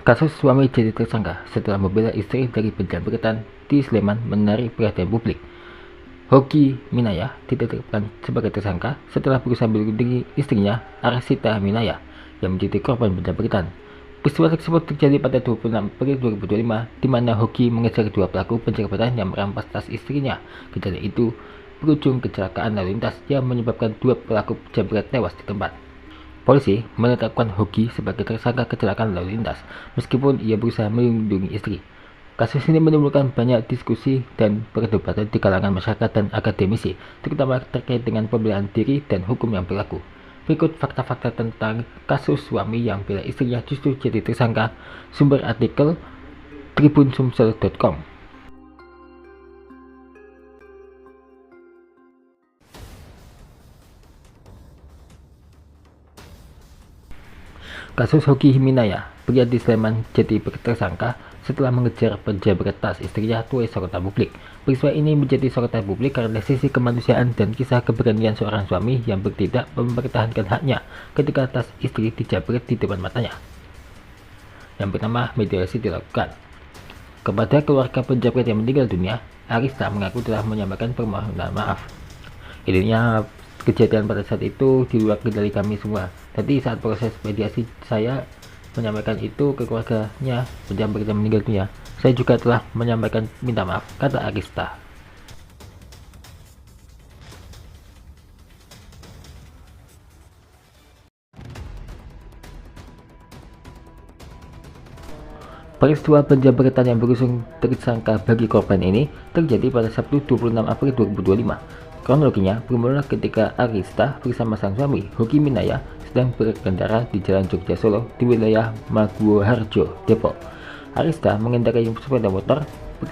Kasus suami jadi tersangka setelah membela istri dari penjamretan di Sleman menarik perhatian publik. Hoki Minaya ditetapkan sebagai tersangka setelah berusaha bunuh diri istrinya Arsita Minaya yang menjadi korban penjamretan. Peristiwa tersebut terjadi pada 26 April 2025 di mana Hoki mengejar dua pelaku penjamretan yang merampas tas istrinya. Kejadian itu berujung kecelakaan lalu lintas yang menyebabkan dua pelaku penjamret tewas di tempat. Polisi menetapkan Hoki sebagai tersangka kecelakaan lalu lintas meskipun ia berusaha melindungi istri. Kasus ini menimbulkan banyak diskusi dan perdebatan di kalangan masyarakat dan akademisi, terutama terkait dengan pembelaan diri dan hukum yang berlaku. Berikut fakta-fakta tentang kasus suami yang bela istrinya justru jadi tersangka. Sumber artikel tribunsumsel.com. Kasus Hoki Minaya, pria di Sleman jadi tersangka setelah mengejar penjamret tas istrinya tuai sorotan publik. Peristiwa ini menjadi sorotan publik karena sisi kemanusiaan dan kisah keberanian seorang suami yang bertindak mempertahankan haknya ketika tas istri dijamret di depan matanya. Yang pertama, mediasi dilakukan. Kepada keluarga penjamret yang meninggal dunia, Arista mengaku telah menyampaikan permohonan maaf. Intinya kejadian pada saat itu di luar kendali kami semua. Tadi saat proses mediasi saya menyampaikan itu ke keluarganya penjamret yang meninggal dunia. Saya juga telah menyampaikan minta maaf, kata Arista. Peristiwa penjamretan yang berujung tersangka bagi korban ini terjadi pada Sabtu 26 April 2025. Kronologinya bermula ketika Arista bersama sang suami, Hoki Minaya, sedang berkendara di Jalan Jogja Solo di wilayah Maguwoharjo, Depok. Arista mengendarai sepeda motor,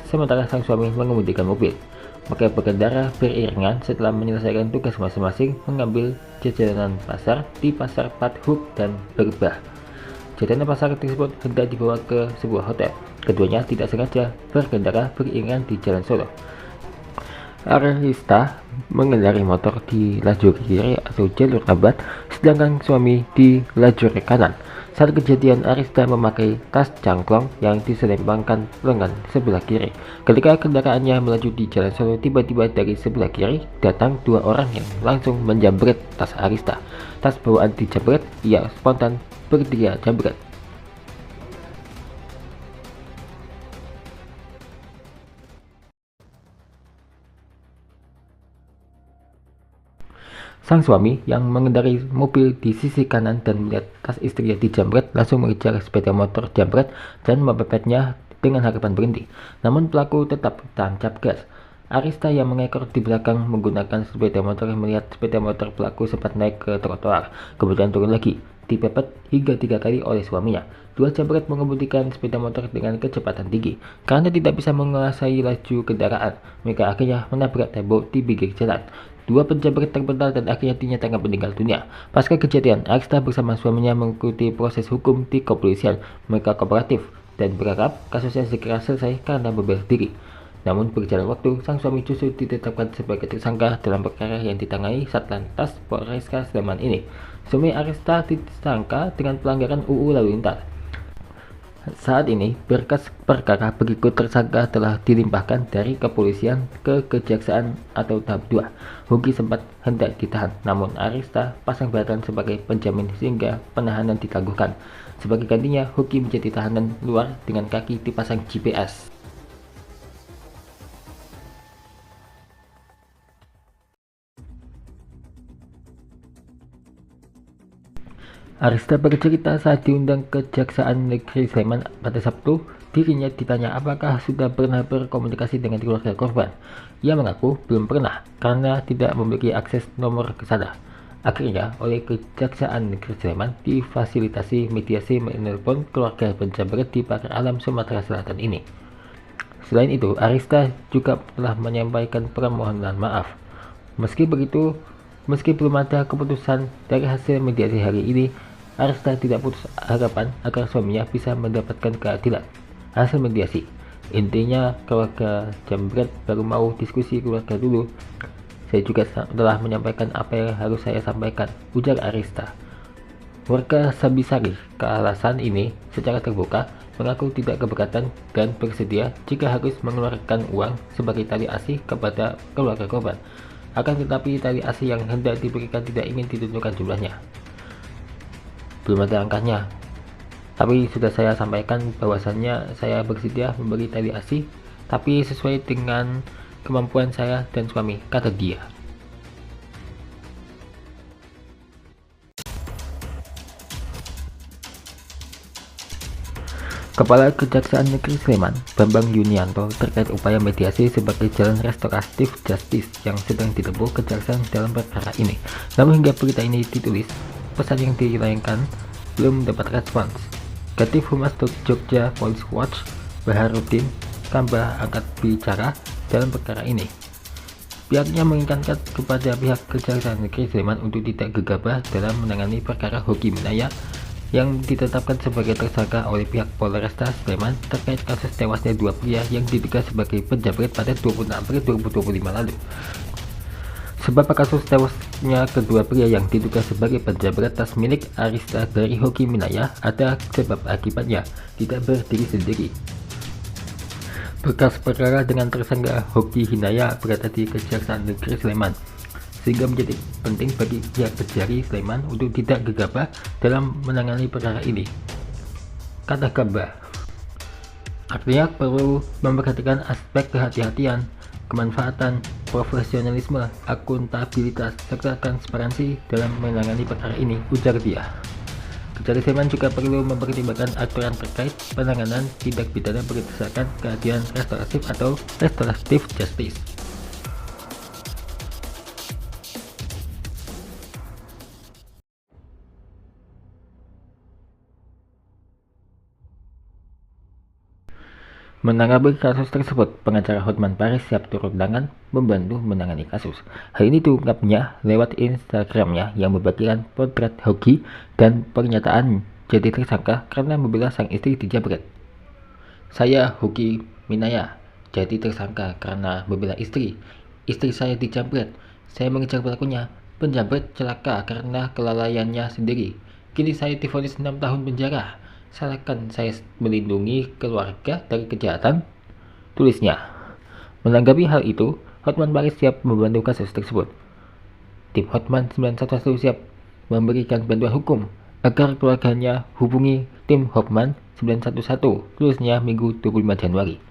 sementara sang suami mengemudikan mobil. Mereka berkendara beriringan setelah menyelesaikan tugas masing-masing mengambil jajanan pasar di Pasar Pathuk dan Berbah. Jajanan pasar tersebut hendak dibawa ke sebuah hotel. Keduanya tidak sengaja berkendara beriringan di Jalan Solo. Arista mengendarai motor di lajur kiri atau jalur lambat, sedangkan suami di lajur kanan. Saat kejadian, Arista memakai tas cangklong yang diselempangkan lengan sebelah kiri. Ketika kendaraannya melaju di Jalan Solo, tiba-tiba dari sebelah kiri datang dua orang yang langsung menjamret tas Arista. Tas bawaan dijamret, ia spontan bertiga jambret. Sang suami yang mengendarai mobil di sisi kanan dan melihat tas istrinya dijamret langsung mengejar sepeda motor jambret dan mepetnya dengan harapan berhenti. Namun pelaku tetap tancap gas. Arista yang mengekor di belakang menggunakan sepeda motor melihat sepeda motor pelaku sempat naik ke trotoar, kemudian turun lagi, dipepet hingga 3 kali oleh suaminya. Dua jambret mengemudikan sepeda motor dengan kecepatan tinggi. Karena tidak bisa menguasai laju kendaraan, mereka akhirnya menabrak tembok di pinggir jalan. Dua penjamret terpental dan akhirnya dinyatakan meninggal dunia. Pasca kejadian, Arista bersama suaminya mengikuti proses hukum di kepolisian. Mereka kooperatif dan berharap kasusnya segera selesai karena membela diri. Namun berjalan waktu, sang suami justru ditetapkan sebagai tersangka dalam perkara yang ditangani Satlantas Polresta Sleman ini. Suami Arista disangka dengan pelanggaran UU Lalu Lintas. Saat ini, berkas perkara berikut tersangka telah dilimpahkan dari kepolisian ke kejaksaan atau tahap 2. Hoki sempat hendak ditahan, namun Arista pasang badan sebagai penjamin sehingga penahanan ditangguhkan. Sebagai gantinya, Hoki menjadi tahanan luar dengan kaki dipasang GPS. Arista bercerita saat diundang ke Kejaksaan Negeri Sleman pada Sabtu, dirinya ditanya apakah sudah pernah berkomunikasi dengan keluarga korban. Ia mengaku belum pernah karena tidak memiliki akses nomor ke sana. Akhirnya, oleh Kejaksaan Negeri Sleman difasilitasi mediasi menelpon keluarga penjamret di Pagar Alam, Sumatera Selatan ini. Selain itu, Arista juga telah menyampaikan permohonan maaf. Meski begitu, meski belum ada keputusan dari hasil mediasi hari ini, Arista tidak putus harapan agar suaminya bisa mendapatkan keadilan. Hasil mediasi, intinya keluarga jambret baru mau diskusi keluarga dulu. Saya juga telah menyampaikan apa yang harus saya sampaikan, ujar Arista. Warga Sabisari ke alasan ini secara terbuka mengaku tidak keberatan dan bersedia jika harus mengeluarkan uang sebagai tali asi kepada keluarga korban. Akan tetapi tali asi yang hendak diberikan tidak ingin ditentukan jumlahnya. Belum ada angkanya, tapi sudah saya sampaikan bahwasannya saya bersedia memberi tali asi, tapi sesuai dengan kemampuan saya dan suami, kata dia. Kepala Kejaksaan Negeri Sleman, Bambang Yunianto, terkait upaya mediasi sebagai jalan restoratif justice yang sedang ditempuh Kejaksaan dalam perkara ini. Namun hingga berita ini ditulis, pesan yang dilayangkan belum mendapat respons. Katif Humas Jogja Police Watch, Baharudin Kambah angkat bicara dalam perkara ini. Pihaknya mengingatkan kepada pihak Kejaksaan Negeri Sleman untuk tidak gegabah dalam menangani perkara Hoki Minaya yang ditetapkan sebagai tersangka oleh pihak Polresta Sleman terkait kasus tewasnya dua pria yang diduga sebagai penjamret pada 26 April 2025 lalu. Sebab kasus tewasnya kedua pria yang diduga sebagai penjamret tas milik Arista dari Hoki Minaya ada sebab akibatnya, tidak berdiri sendiri. Berkas perkara dengan tersangka Hoki Hinaya berada di Kejaksaan Negeri Sleman, sehingga menjadi penting bagi pihak Kejari Sleman untuk tidak gegabah dalam menangani perkara ini, kata Kambah. Artinya perlu memperhatikan aspek kehati-hatian, kemanfaatan, profesionalisme, akuntabilitas, serta transparansi dalam menangani perkara ini, ujar dia. Kejari Sleman juga perlu mempertimbangkan aturan terkait penanganan tindak pidana berdasarkan keadilan restoratif atau restoratif justice. Menanggapi kasus tersebut, pengacara Hotman Paris siap turun tangan membantu menangani kasus. Hal ini diungkapnya lewat Instagramnya yang membagikan potret Hoki dan pernyataan jadi tersangka karena membela sang istri dijamret. Saya Hoki Minaya jadi tersangka karena membela istri. Istri saya dijamret. Saya mengejar pelakunya. Penjamret celaka karena kelalaiannya sendiri. Kini saya divonis 6 tahun penjara. Salahkan saya melindungi keluarga dari kejahatan, tulisnya. Menanggapi hal itu, Hotman Paris siap membantu kasus tersebut. Tim Hotman 911 siap memberikan bantuan hukum agar keluarganya hubungi tim Hotman 911, tulisnya Minggu 25 Januari.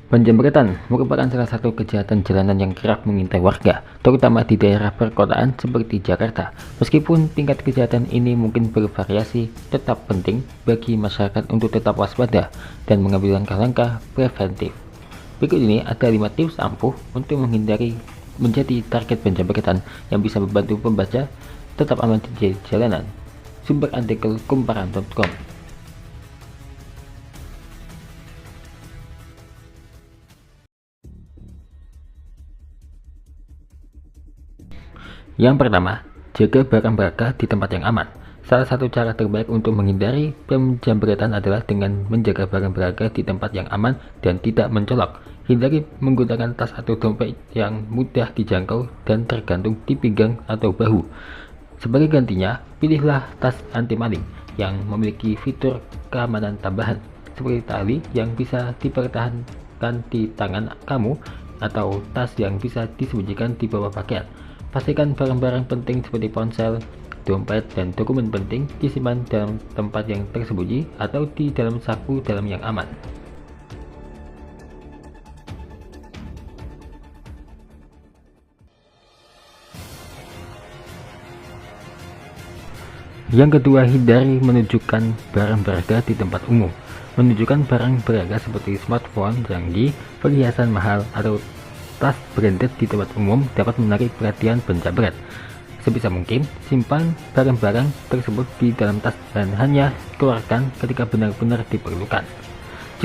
Penjamretan merupakan salah satu kejahatan jalanan yang kerap mengintai warga, terutama di daerah perkotaan seperti Jakarta. Meskipun tingkat kejahatan ini mungkin bervariasi, tetap penting bagi masyarakat untuk tetap waspada dan mengambil langkah-langkah preventif. Berikut ini ada 5 tips ampuh untuk menghindari menjadi target penjamretan yang bisa membantu pembaca tetap aman di jalanan. Sumber artikel kumparan.com. Yang pertama, jaga barang berharga di tempat yang aman. Salah satu cara terbaik untuk menghindari penjamretan adalah dengan menjaga barang berharga di tempat yang aman dan tidak mencolok. Hindari menggunakan tas atau dompet yang mudah dijangkau dan tergantung di pinggang atau bahu. Sebagai gantinya, pilihlah tas anti maling yang memiliki fitur keamanan tambahan, seperti tali yang bisa dipertahankan di tangan kamu atau tas yang bisa disembunyikan di bawah pakaian. Pastikan barang-barang penting seperti ponsel, dompet, dan dokumen penting disimpan dalam tempat yang tersembunyi atau di dalam saku dalam yang aman. Yang kedua, hindari menunjukkan barang berharga di tempat umum. Menunjukkan barang berharga seperti smartphone canggih, perhiasan mahal, atau tas branded di tempat umum dapat menarik perhatian penjamret. Sebisa mungkin, simpan barang-barang tersebut di dalam tas dan hanya keluarkan ketika benar-benar diperlukan.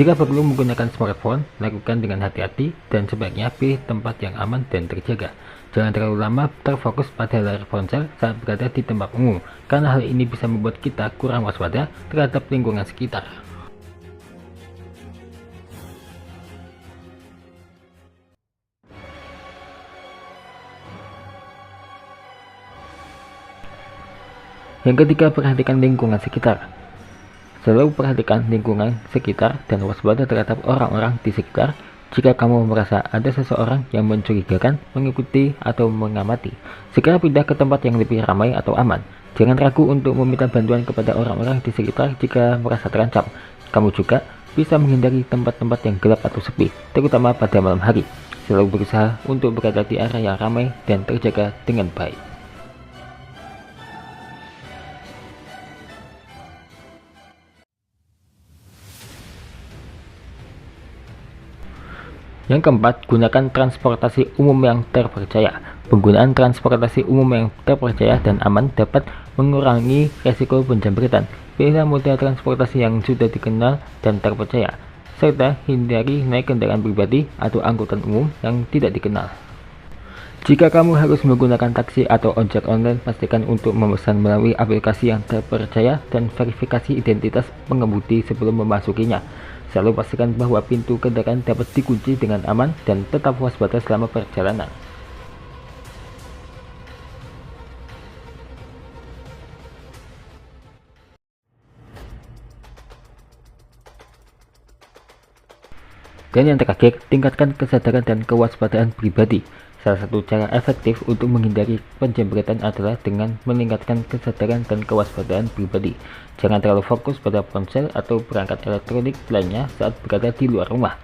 Jika perlu menggunakan smartphone, lakukan dengan hati-hati dan sebaiknya pilih tempat yang aman dan terjaga. Jangan terlalu lama terfokus pada layar ponsel saat berada di tempat umum, karena hal ini bisa membuat kita kurang waspada terhadap lingkungan sekitar. Yang ketiga, perhatikan lingkungan sekitar. Selalu perhatikan lingkungan sekitar dan waspada terhadap orang-orang di sekitar. Jika kamu merasa ada seseorang yang mencurigakan, mengikuti, atau mengamati, segera pindah ke tempat yang lebih ramai atau aman. Jangan ragu untuk meminta bantuan kepada orang-orang di sekitar jika merasa terancam. Kamu juga bisa menghindari tempat-tempat yang gelap atau sepi, terutama pada malam hari. Selalu berusaha untuk berada di area yang ramai dan terjaga dengan baik. Yang keempat, gunakan transportasi umum yang terpercaya. Penggunaan transportasi umum yang terpercaya dan aman dapat mengurangi resiko penjamretan. Pilihlah moda transportasi yang sudah dikenal dan terpercaya, serta hindari naik kendaraan pribadi atau angkutan umum yang tidak dikenal. Jika kamu harus menggunakan taksi atau ojek online, pastikan untuk memesan melalui aplikasi yang terpercaya dan verifikasi identitas pengemudi sebelum memasukinya. Selalu pastikan bahwa pintu kendaraan dapat dikunci dengan aman dan tetap waspada selama perjalanan. Dan yang terakhir, tingkatkan kesadaran dan kewaspadaan pribadi. Salah satu cara efektif untuk menghindari penjamretan adalah dengan meningkatkan kesadaran dan kewaspadaan pribadi. Jangan terlalu fokus pada ponsel atau perangkat elektronik lainnya saat berada di luar rumah.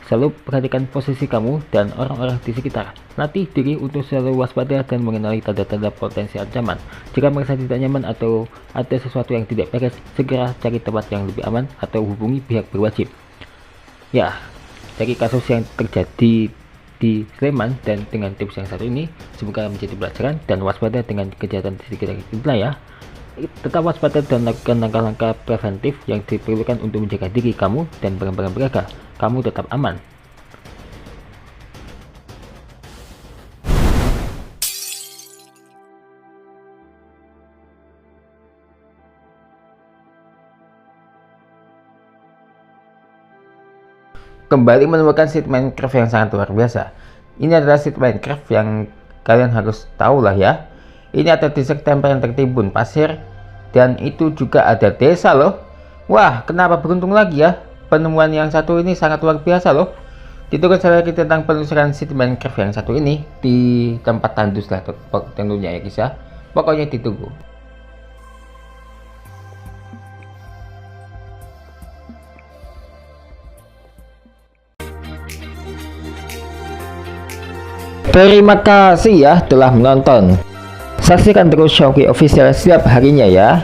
Selalu perhatikan posisi kamu dan orang-orang di sekitar. Latih diri untuk selalu waspada dan mengenali tanda-tanda potensi ancaman. Jika merasa tidak nyaman atau ada sesuatu yang tidak beres, segera cari tempat yang lebih aman atau hubungi pihak berwajib. Ya, dari kasus yang terjadi di Sleman dan dengan tips yang satu ini, semoga menjadi pelajaran dan waspada dengan kejahatan di sekitar kita ya. Tetap waspada dan lakukan langkah-langkah preventif yang diperlukan untuk menjaga diri kamu dan barang-barang berharga. Kamu tetap aman. Kembali menemukan sheet Minecraft yang sangat luar biasa. Ini adalah sheet Minecraft yang kalian harus tahu lah ya. Ini ada desert tempat yang tertimbun pasir, dan itu juga ada desa loh. Wah, kenapa beruntung lagi ya? Penemuan yang satu ini sangat luar biasa loh. Ditulis saya tentang penelusuran sheet Minecraft yang satu ini di tempat tandus lah tentunya ya kisah. Pokoknya ditunggu. Terima kasih ya telah menonton. Saksikan terus Showki Official setiap harinya ya.